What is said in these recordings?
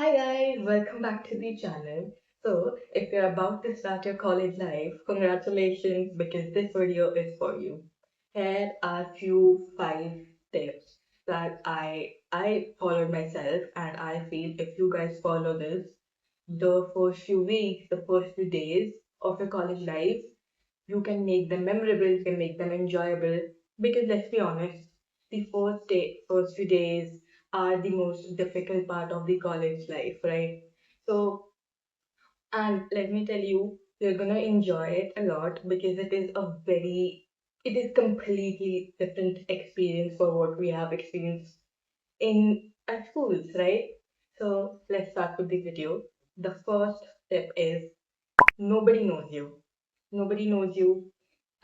Hi guys, welcome back to the channel. So, if you're about to start your college life, congratulations because this video is for you. Here are few 5 tips that I followed myself and I feel if you guys follow this, the first few weeks, the first few days of your college life, you can make them memorable, you can make them enjoyable. Because let's be honest, the first few days are the most difficult part of the college life, right? So, and let me tell you, you're gonna enjoy it a lot because it is completely different experience for what we have experienced in our schools, right? So let's start with the video. The first tip is nobody knows you. Nobody knows you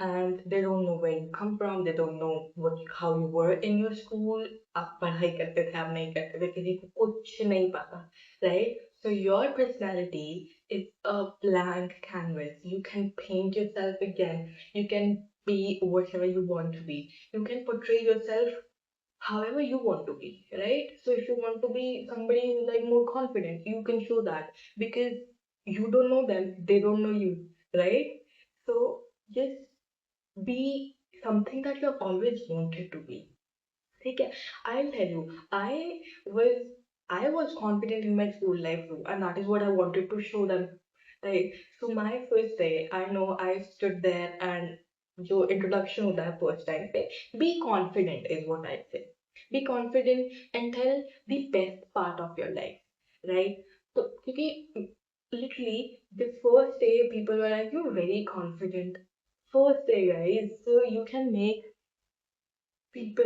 and they don't know where you come from, they don't know how you were in your school, आप पढ़ाई करते थे आप नहीं करते थे किसी को कुछ नहीं पता, right? So your personality is a blank canvas. You can paint yourself again. You can be whatever you want to be. You can portray yourself however you want to be, right? So if you want to be somebody who's like more confident, you can show that because you don't know them, they don't know you, right? So just be something that you've always wanted to be. Okay, I'll tell you, was I was confident in my school life too, and that is what I wanted to show them. Right. So my first day, I know I stood there and जो introduction होता है first time पे, be confident is what I say. Be confident and tell the best part of your life, right? So क्योंकि literally the first day people were like you're very confident. First day, guys, so you can make people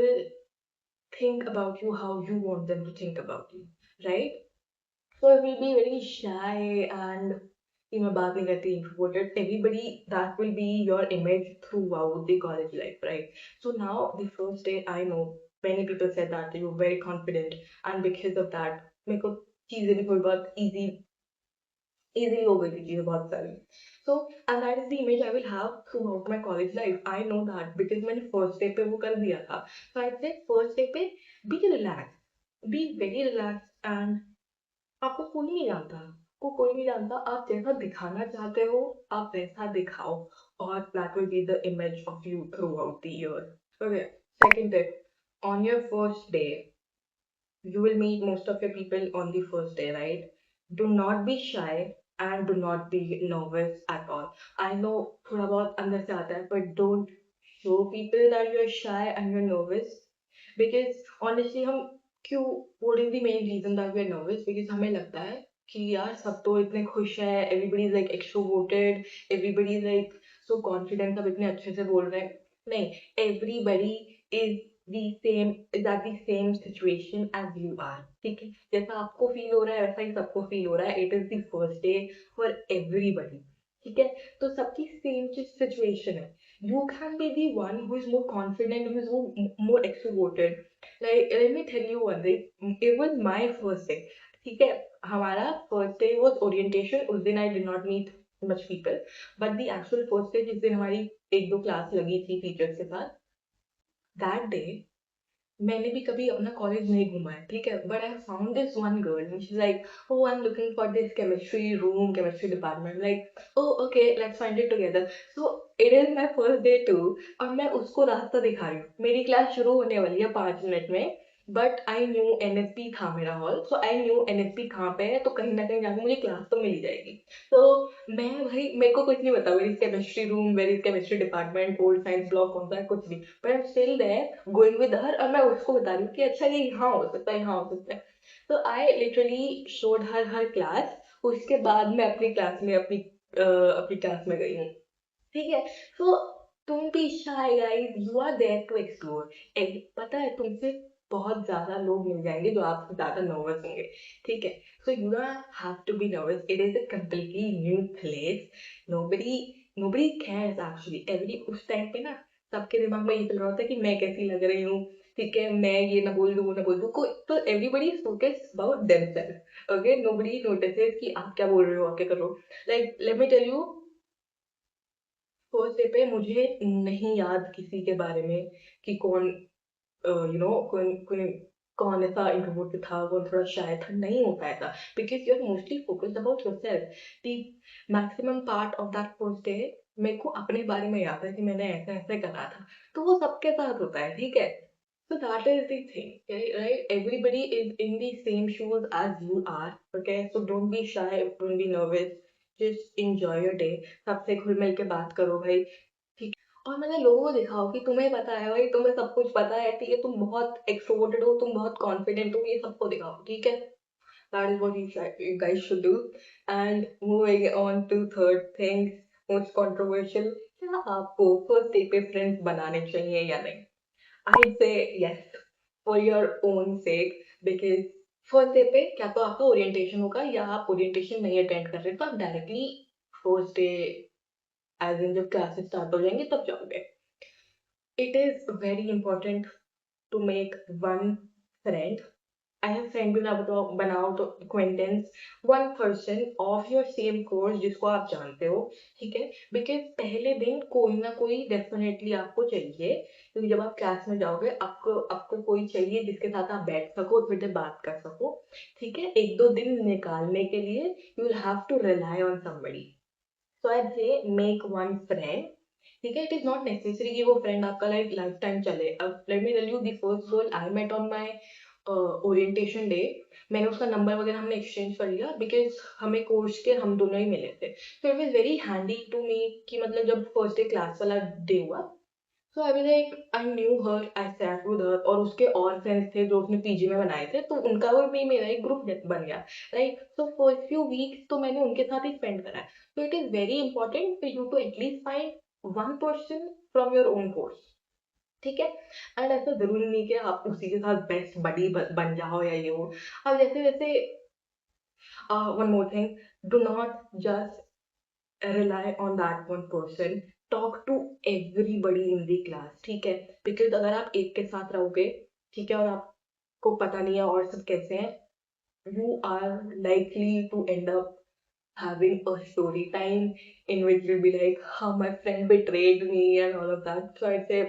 think about you how you want them to think about you, right? So if you'll be very shy and baat nahi karti, introverted, everybody that will be your image throughout the college life, right? So now the first day I know many people said that you were very confident and because of that मेरे को चीजें भी थोड़ी बहुत easily हो गई थी चीजें बहुत सारी. So and that is the image I will have throughout my college life. I know that because मैंने first day पे वो कर दिया था. So I'd say first day पे be relaxed, be very relaxed and आपको कोई नहीं जानता, आपको कोई नहीं जानता, आप जैसा दिखाना चाहते हो आप वैसा दिखाओ और that will be the image of you throughout the year. Okay, second tip, on your first day you will meet most of your people on the first day, right? Do not be shy and do not be nervous at all. I know थोड़ा बहुत अंदर से आता है, but don't show people that you're shy and you're nervous because honestly हम क्यों what is the main reason that we're nervous? Because हमें लगता है कि यार सब तो इतने खुश है, everybody is like extroverted, everybody is like so confident, सब इतने अच्छे से बोल रहे हैं. नहीं, everybody is is at the same situation as you are. ठीक है, जैसा आपको फील हो रहा है वैसा ही सबको फील हो रहा है. It is the first day for everybody. ठीक है, तो सबकी सेम सिचुएशन है. You can be the one who is more confident, who is more extroverted. Like let me tell you one thing. It was my first day. ठीक है, हमारा first day was orientation. उस दिन I did not meet much people, but the actual first day जिस दिन हमारी एक दो क्लास लगी थी टीचर्स के साथ, that day मैंने भी कभी अपना कॉलेज नहीं घूमा है, ठीक है, but I found this one girl and she is like oh I am looking for this chemistry room, chemistry department, like oh okay let's find it together. So it is my first day too और मैं उसको रास्ता दिखा रही हूँ. मेरी class शुरू होने वाली है 5 मिनट में बट आई न्यू एनएसपी था मेरा hall, so I knew NSP कहाँ पे है तो कहीं ना कहीं जाके मुझे क्लास तो मिल ही जाएगी. तो मैं भाई मेरे को कुछ नहीं पता where is chemistry room, where is chemistry department, old science block कौन सा है, कुछ नहीं, but I am still there going with her और मैं उसको बता रही हूँ कि अच्छा ये यहाँ हो सकता है, यहाँ हो सकता है. तो I literally showed her class. उसके बाद मैं अपनी क्लास में अपनी क्लास में गई हूँ. ठीक है, so don't be shy guys, you are there to explore. पता है तुमसे बहुत ज्यादा लोग मिल जाएंगे जो आपसे ज्यादा नर्वस होंगे. ठीक है, so you don't have to be nervous. It is a completely new place. nobody nobody cares actually. Every उस टाइम पे ना सबके दिमाग में ये चल रहा होता है कि मैं कैसी लग रही हूँ, ठीक है, मैं ये ना बोल दूँ वो ना बोल दूँ, कोई तो everybody is focus about themselves. Okay, nobody notices कि आप क्या बोल रहे हो, आप क्या कर रहे हो. Like let me tell you, first day पे मुझे नहीं याद किसी के बारे में कि कौन कौन कौन कौन ऐसा इंट्रोवर्ट था, कौन थोड़ा शाय था, नहीं होता ऐसा, because you are mostly focused about yourself. The maximum part of that first day मेरे को अपने बारे में याद है कि मैंने ऐसे ऐसे करा था, तो वो सबके साथ होता है, ठीक है। So that is the thing, okay, right? Everybody is in the same shoes as you are, okay? So don't be shy, don't be nervous, just enjoy your day। सबसे घुल मिल के बात करो भाई, ठीक है। और मैंने लोगों को दिखाओ कि तुम्हें पता है भाई, तुम्हें सब कुछ पता है, ठीक है, तुम बहुत एक्सट्रोवर्टेड हो, तुम बहुत कॉन्फिडेंट हो, ये सबको दिखाओ, ठीक है। That is what you guys should do। And moving on to third thing, most controversial, क्या आपको फर्स्ट डे पे फ्रेंड्स बनाने चाहिए या नहीं? I'd say yes, for your own sake, because first day पे क्या तो आपका ओरिएंटेशन होगा, या आप ओरिएंटेशन नहीं अटेंड कर रहे तो आप directly first day as in जब क्लासेस स्टार्ट हो जाएंगे तब जाओगे। It is very important to make one friend. I have friend भी ना बताओ, बनाओ तो acquaintance, one person of your same course जिसको आप जानते हो, ठीक है। बिकॉज पहले दिन कोई ना कोई डेफिनेटली आपको चाहिए, क्योंकि जब आप क्लास में जाओगे आपको आपको कोई चाहिए जिसके साथ आप बैठ सको और फिर से बात कर सको, ठीक है। एक दो दिन निकालने के लिए you will have to rely on somebody. So I say make one friend, ठीक है। इट इज नॉट नेसेसरी कि वो फ्रेंड आपका लाइफ टाइम चले। अब let me tell you, the first girl I met on my orientation day, मैंने उसका number वगैरह हमने एक्सचेंज कर लिया, बिकॉज हमें कोर्स के हम दोनों ही मिले थे। तो it was very handy to me कि मतलब जब फर्स्ट डे क्लास वाला डे हुआ, so I was like I knew her, I sat with her, और उसके और फ्रेंड्स थे जो उसने पीजी में बनाए थे, तो उनका और भी मेरा एक ग्रुप बन गया, right. So first few weeks तो मैंने उनके साथ ही स्पेंड करा है। So it is very important for you to at least find one person from your own course, ठीक है। एंड ऐसा जरूरी नहीं कि आप उसी के साथ बेस्ट बडी बन जाओ या ये वो। अब जैसे जैसे one more thing, do not just rely on that one person, talk to everybody in the class, ठीक है। बिकॉज अगर आप एक के साथ रहोगे, ठीक है, और आपको पता नहीं है और सब कैसे हैं, you are likely to end up having a story time in which you'll be like, how my friend betrayed me and all of that। So I'd say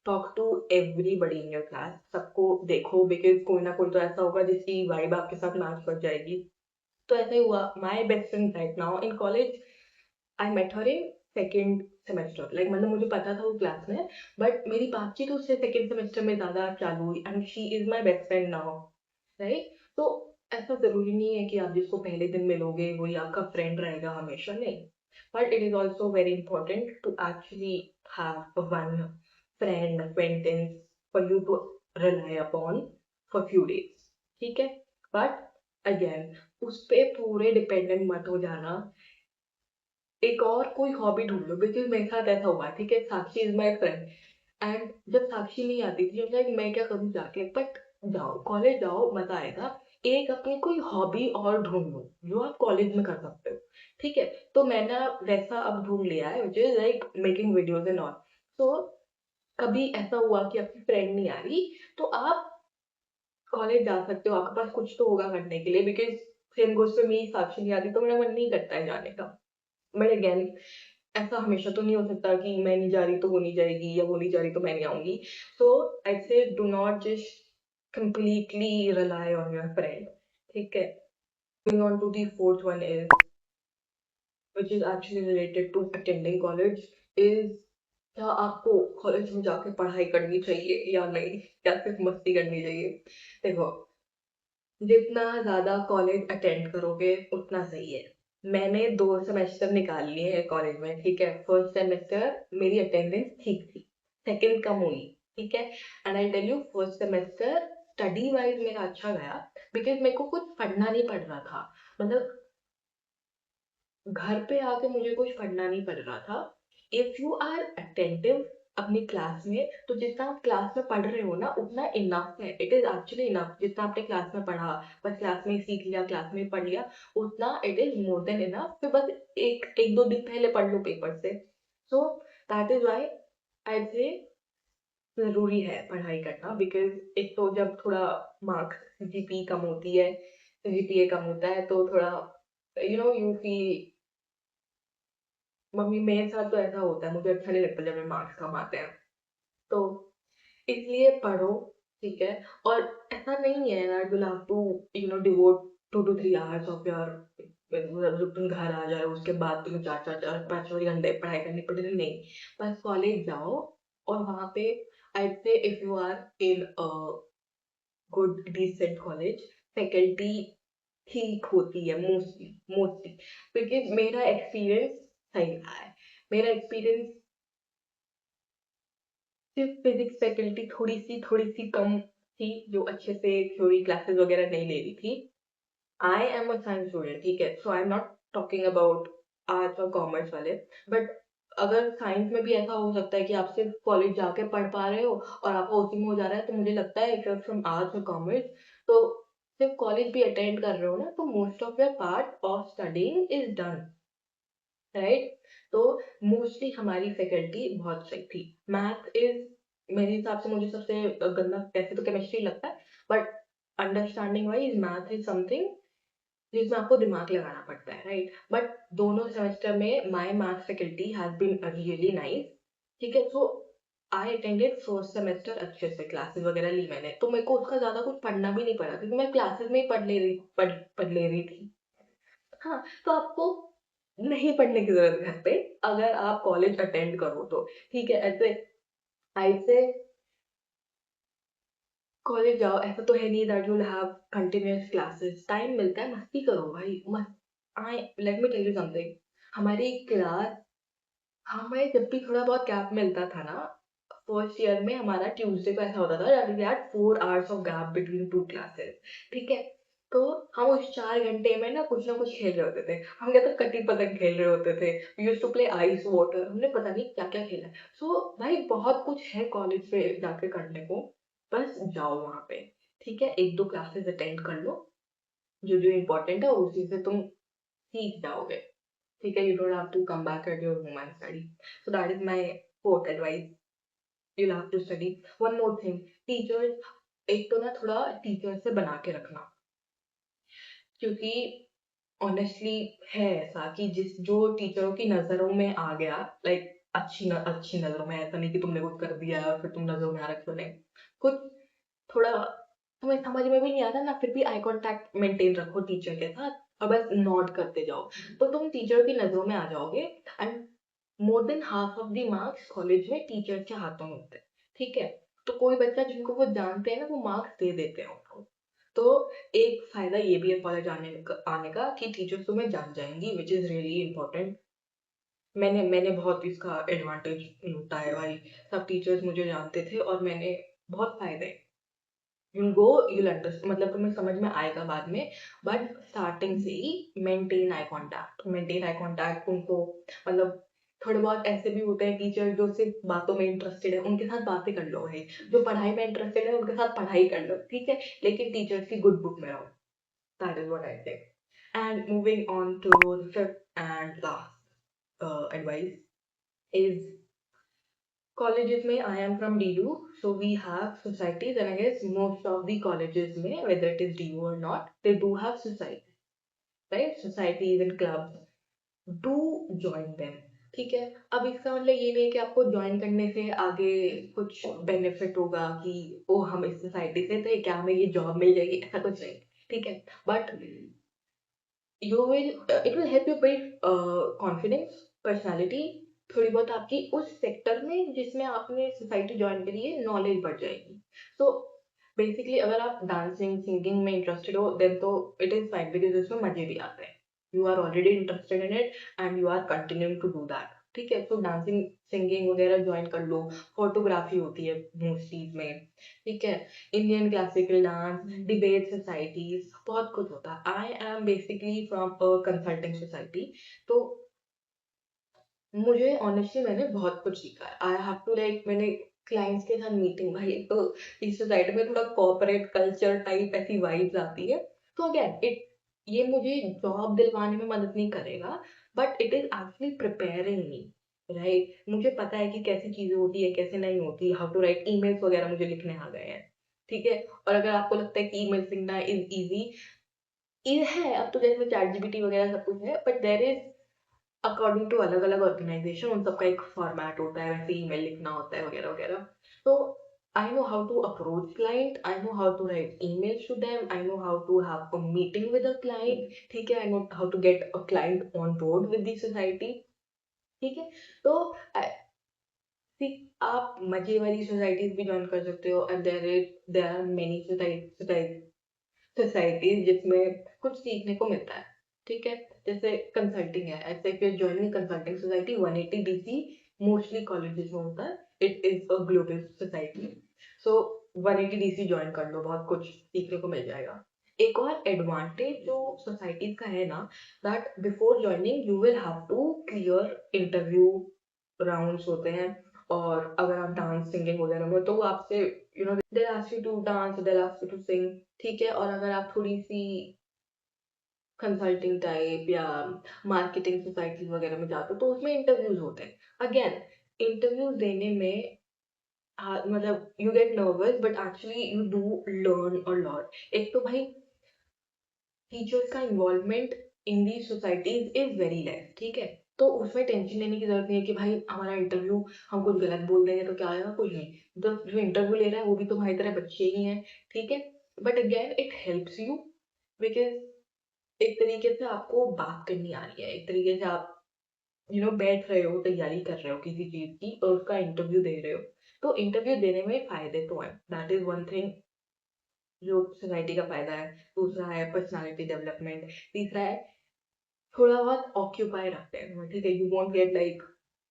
talk to everybody in your class, सबको देखो, because कोई ना कोई तो ऐसा होगा जिसकी vibe आपके साथ मैच कर जाएगी। तो ऐसा ही हुआ। My best friend right now in college, I met her in second semester, like मतलब मुझे पता था वो क्लास में, बट मेरी बातचीत उससे सेकेंड सेमेस्टर में ज्यादा चालू हुई, and she is my best friend now, right. तो ऐसा जरूरी नहीं है कि आप जिसको पहले दिन मिलोगे वही आपका फ्रेंड रहेगा हमेशा, नहीं। But it is also very important to actually have one friend acquaintance for you to rely upon for few days, ठीक है। बट अगेन उस पे पूरे डिपेंडेंट मत हो जाना, एक और कोई हॉबी ढूंढ लो, बिकॉज मेरे साथ ऐसा हुआ, ठीक है। साक्षी इज माई फ्रेंड, एंड जब साक्षी नहीं आती थी लाइक मैं क्या करूँ जाके, बट जाओ कॉलेज जाओ, मजा आएगा। एक अपनी कोई हॉबी और ढूंढ लो जो आप कॉलेज में कर सकते हो, ठीक है। तो मैंने वैसा अब ढूंढ लिया है, which is like making videos and all. तो कभी ऐसा हुआ कि आपकी फ्रेंड नहीं आ रही, तो आप कॉलेज जा सकते हो, आपके पास कुछ तो होगा करने के लिए, because same goes to me, Sakshi नहीं आती तो मेरा मन नहीं करता है जाने का। बट अगेन ऐसा हमेशा तो नहीं हो सकता कि मैं नहीं जा रही तो वो नहीं जाएगी, या वो नहीं जा रही तो मैं नहीं आऊंगी। सो आई से do not just completely rely on your friend, ठीक है। Moving on to the fourth one is, which is actually related to attending college, is क्या आपको कॉलेज में जाके पढ़ाई करनी चाहिए या नहीं, या सिर्फ मस्ती करनी चाहिए। देखो, जितना ज्यादा कॉलेज अटेंड करोगे उतना सही है। मैंने 2 सेमेस्टर निकाल लिए हैं कॉलेज में, ठीक है। फर्स्ट सेमेस्टर मेरी अटेंडेंस ठीक थी, सेकंड कम हुई, ठीक है। And I tell you, first semester study wise मेरा अच्छा गया, बिकॉज मेरे को कुछ पढ़ना नहीं पड़ रहा था, मतलब घर पे आके मुझे कुछ पढ़ना नहीं पड़ रहा था। इफ यू आर अटेंटिव अपनी क्लास में, तो जितना आप क्लास में पढ़ रहे हो ना उतना इनफ है, इट इज एक्चुअली इनफ। जितना आपने क्लास में पढ़ा, बस क्लास में ही सीख लिया, क्लास में ही पढ़ लिया, उतना it is more than enough. फिर बस एक एक दो दिन पहले पढ़ लो पेपर से। सो दैट इज वाई आई से जरूरी है पढ़ाई करना, बिकॉज एक तो जब थोड़ा मार्क्स जीपी कम होती है, जीपीए कम होता है, तो थोड़ा यू फील, मम्मी मेरे साथ तो ऐसा होता है, मुझे अच्छा नहीं लगता जब मेरे मार्क्स कम आते हैं। तो इसलिए पढ़ो, ठीक है। और ऐसा नहीं है that you'll have to devote 2 to 3 hours of your मतलब जब तुम घर आ जाए उसके बाद तुम्हें 4 4 5 5 घंटे पढ़ाई करनी पड़ेगी, नहीं। बस कॉलेज जाओ और वहाँ पे I say if you are in good decent college, faculty ठीक होती है मोस्टली, मोस्टली। बिकॉज मेरा एक्सपीरियंस सही रहा है। मेरा एक्सपीरियंस सिर्फ फिजिक्स फैकल्टी थोड़ी सी कम थी जो अच्छे से थ्योरी क्लासेस वगैरह नहीं ले रही थी। I am a science student, ठीक है, so I am not talking about arts और कॉमर्स वाले। बट अगर साइंस में भी ऐसा हो सकता है कि आप सिर्फ कॉलेज जाके पढ़ पा रहे हो और आपका उसी में हो जा रहा है, तो मुझे लगता है इफ यू फ्रॉम आर्ट्स और कॉमर्स, तो सिर्फ कॉलेज भी अटेंड कर रहे हो ना, तो most of your part of studying is done, right. तो मोस्टली हमारी फैकल्टी बहुत सही थी। मैथ इज मेरे हिसाब से मुझे सबसे गंदा कैसे तो केमिस्ट्री लगता है, but understanding wise math is something जिसमें आपको दिमाग लगाना पड़ता है, राइट। बट दोनों सेमेस्टर में my math faculty has been really nice, ठीक है। So I attended first semester, अच्छे से क्लासेस वगैरह ली मैंने, तो मेरे को उसका ज्यादा कुछ पढ़ना भी नहीं पड़ा क्योंकि मैं क्लासेस में ही पढ़ ले रही थी। हाँ, तो आपको नहीं पढ़ने की जरूरत घर पे, अगर आप कॉलेज अटेंड करो तो, ठीक है। ऐसे आई से कॉलेज जाओ, ऐसा तो है नहीं that you will have continuous classes, time मिलता है, मस्ती करो भाई, मस्त। I let me tell you something, हमारी क्लास, हमें जब भी थोड़ा बहुत गैप मिलता था ना, फर्स्ट ईयर में हमारा ट्यूसडे को ऐसा होता था that we had 4 hours of gap between two classes, ठीक है। तो हम उस 4 घंटे में ना कुछ खेल रहे होते थे। हम क्या तो कटी पतंग खेल रहे होते थे, we used to play ice water, हमने पता नहीं क्या क्या खेला है। सो भाई बहुत कुछ है कॉलेज में जाके करने को, बस जाओ वहाँ पे, ठीक है, एक दो क्लासेस अटेंड कर लो जो जो इम्पोर्टेंट है, और उसी से तुम सीख जाओगे, ठीक है। You don't have to come back at your home and study. So that is my fourth advice, you'll have to study. One more thing, teachers, एक तो ना थोड़ा टीचर से बना के रखना, क्योंकि ऑनेस्टली है ऐसा कि जिस जो टीचरों की नजरों में आ गया, लाइक अच्छी नजरों में, ऐसा नहीं कि तुमने कुछ कर दिया और फिर तुम नजरों में आ रखे हो, नहीं। कुछ थोड़ा तुम्हें समझ में भी नहीं आता ना, फिर भी आई कांटेक्ट मेंटेन रखो टीचर के साथ और बस नोट करते जाओ, तो तुम टीचर की नजरों में आ जाओगे। And more than half of the marks college में टीचर के हाथों में होते हैं, ठीक है। तो कोई बच्चा जिनको वो जानते हैं ना, वो मार्क्स दे देते हैं उनको। तो एक फायदा ये भी है कॉलेज आने का कि टीचर्स तुम्हें जान जाएंगी, विच इज रियली इंपॉर्टेंट। मैंने बहुत इसका एडवांटेज लूटा है भाई। सब टीचर्स मुझे जानते थे और मैंने बहुत फायदे, you'll go, you'll understand, मतलब तुम्हें समझ में आएगा बाद में, बट स्टार्टिंग से ही मेंटेन आई कांटेक्ट उनको, मतलब थोड़े बहुत ऐसे भी होते हैं टीचर जो सिर्फ बातों में इंटरेस्टेड है, उनके साथ बातें कर लो भाई। जो पढ़ाई में इंटरेस्टेड है उनके साथ पढ़ाई कर लो, ठीक है, लेकिन टीचर्स की गुड बुक में रहो। That is what I think. And moving on to the fifth and last advice is, colleges में, I am from DU, so we have societies, and I guess most of the colleges में, whether it is DU or not, they do have societies, right? Societies and clubs. Do join them, ठीक है। अब इसका मतलब ये नहीं कि आपको ज्वाइन करने से आगे कुछ बेनिफिट होगा कि ओ हम इस सोसाइटी से थे, क्या हमें ये जॉब मिल जाएगी, ऐसा कुछ नहीं, ठीक है। But you will it will help you build confidence, personality, थोड़ी बहुत आपकी उस सेक्टर में जिसमें आपने सोसाइटी ज्वाइन करी है नॉलेज बढ़ जाएगी। तो बेसिकली अगर आप डांसिंग सिंगिंग में इंटरेस्टेड हो देन तो इट इज फाइन, बिकॉज उसमें मजे भी आते हैं, you are already interested in it and you are continuing to do that, ठीक है। तो डांसिंग सिंगिंग वगैरह ज्वाइन कर लो, फोटोग्राफी होती है मोस्टली में, ठीक है, Indian classical dance, debate societies, बहुत कुछ होता है। I am basically from a consulting society, तो मुझे ऑनेस्टली मैंने बहुत कुछ सीखा है। आई हैव टू लाइक, मैंने क्लाइंट्स के साथ मीटिंग, भाई एक तो इस सोसाइटी में थोड़ा कॉर्पोरेट कल्चर टाइप ऐसी वाइब्स आती है, तो अगेन इट, ये मुझे जॉब दिलवाने में मदद नहीं करेगा, but it is actually preparing me, right. मुझे पता है कि कैसी चीजें होती है कैसे नहीं होती, हाउ टू राइट ईमेल्स वगैरह मुझे लिखने आ गए हैं, ठीक है। और अगर आपको लगता है कि ईमेल लिखना इज इजी, ये है, अब तो जैसे चैट जीपीटी वगैरह सब कुछ है, but there is according to अलग अलग ऑर्गेनाइजेशन उन सबका एक फॉर्मेट होता है, वैसे ईमेल लिखना होता है वगैरह वगैरह। तो I know how to approach client, I know how to write emails to them, I know how to have a meeting with a client, ठीक है, I know how to get a client on board with the society, ठीक है. तो see, आप मजे वाली societies भी join कर सकते हो, and there are many societies जिसमें कुछ सीखने को मिलता है, ठीक है. जैसे कंसल्टिंग है, ऐसे if you joining consulting society 180 DC mostly colleges में होता है. It is a global society. So 180 DC join कर लो, बहुत कुछ सीखने को मिल जाएगा. एक और एडवांटेज जो सोसाइटीज का है ना, that before joining you will have to clear interview rounds होते हैं. और अगर आप डांस सिंगिंग वगैरह में, तो वो आपसे they ask you to dance, they ask you to sing, ठीक है. और अगर आप थोड़ी सी कंसल्टिंग टाइप या मार्केटिंग सोसाइटी वगैरह में जाते हो, तो उसमें इंटरव्यूज होते हैं. अगेन, इंटरव्यूज देने में मतलब you get nervous, but actually you do learn a lot. एक तो भाई टीचर्स का involvement in the societies is very less, ठीक है. तो उसमें टेंशन लेने की जरूरत नहीं है कि भाई हमारा इंटरव्यू हम कुछ गलत बोल देंगे तो क्या आएगा, कुछ नहीं. तो जो इंटरव्यू ले रहा है वो भी तुम्हारी तरह बच्चे ही हैं, ठीक है. But again it helps you, because एक तरीके से आपको बात करनी आ रही है, एक तरीके से आप बैठ रहे हो, तैयारी कर रहे हो किसी चीज की और उसका इंटरव्यू दे रहे हो. तो इंटरव्यू देने में फायदे तो हैं, दैट इज वन थिंग जो सोसाइटी का फायदा है. दूसरा है पर्सनालिटी डेवलपमेंट. तीसरा है थोड़ा बहुत ऑक्यूपाई रखते हैं तुम्हें, ठीक है. You won't get like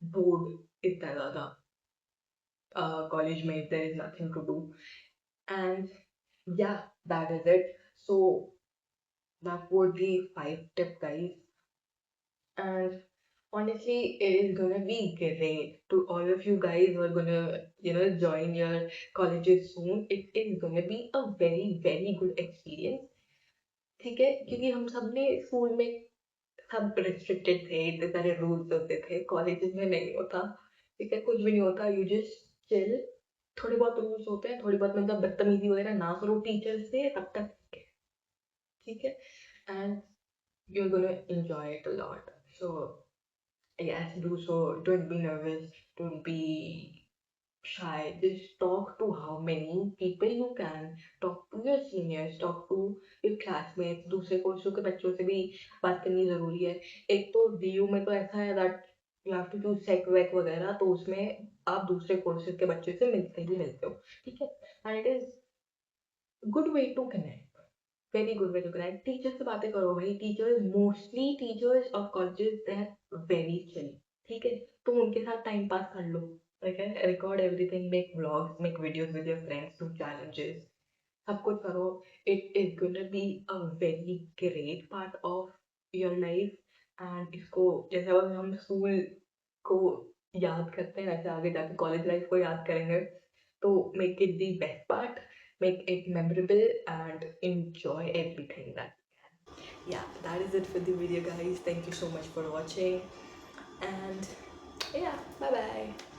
bored इतना ज्यादा कॉलेज में, there is nothing to do. And yeah, that is it. So that would be 5 tip, guys. And honestly, it is gonna be great to all of you guys who are gonna, join your colleges soon. It is gonna be a very, very good experience. ठीक है, क्योंकि हम सब ने school में सब restricted थे, इतने सारे रूल्स होते थे. कॉलेजेस में नहीं होता, ठीक है, कुछ भी नहीं होता. You just chill. थोड़े बहुत रूल्स होते हैं, थोड़ी बहुत मतलब बदतमीजी वगैरह ना करो टीचर से, तब तक ठीक है. And you're gonna enjoy it a lot. So yes, do so. Don't be nervous. Don't be shy. Just talk to how many people you can. Talk to your seniors. Talk to your classmates. दूसरे कोर्सों के बच्चों से भी बात करनी जरूरी है. एक तो DU में तो ऐसा है that you have to do सेक वेक वगैरह, तो उसमें आप दूसरे कोर्सेज के बच्चे से मिलते ही मिलते हो, ठीक है. And it is good way to connect. Very good way to connect. Teacher से बातें करो भाई. Teachers mostly teachers of colleges they are very chill, ठीक है. तुम उनके साथ टाइम पास कर लो, ठीक है. Record everything, make vlogs, make videos with your friends, do challenges, सब कुछ करो. It is gonna be a very great part of your life. And इसको जैसे अब हम स्कूल को याद करते हैं, वैसे आगे जाके कॉलेज लाइफ को याद करेंगे. तो make it the best part, make it memorable, and enjoy everything that. Yeah, that is it for the video, guys. Thank you so much for watching, and yeah, bye bye.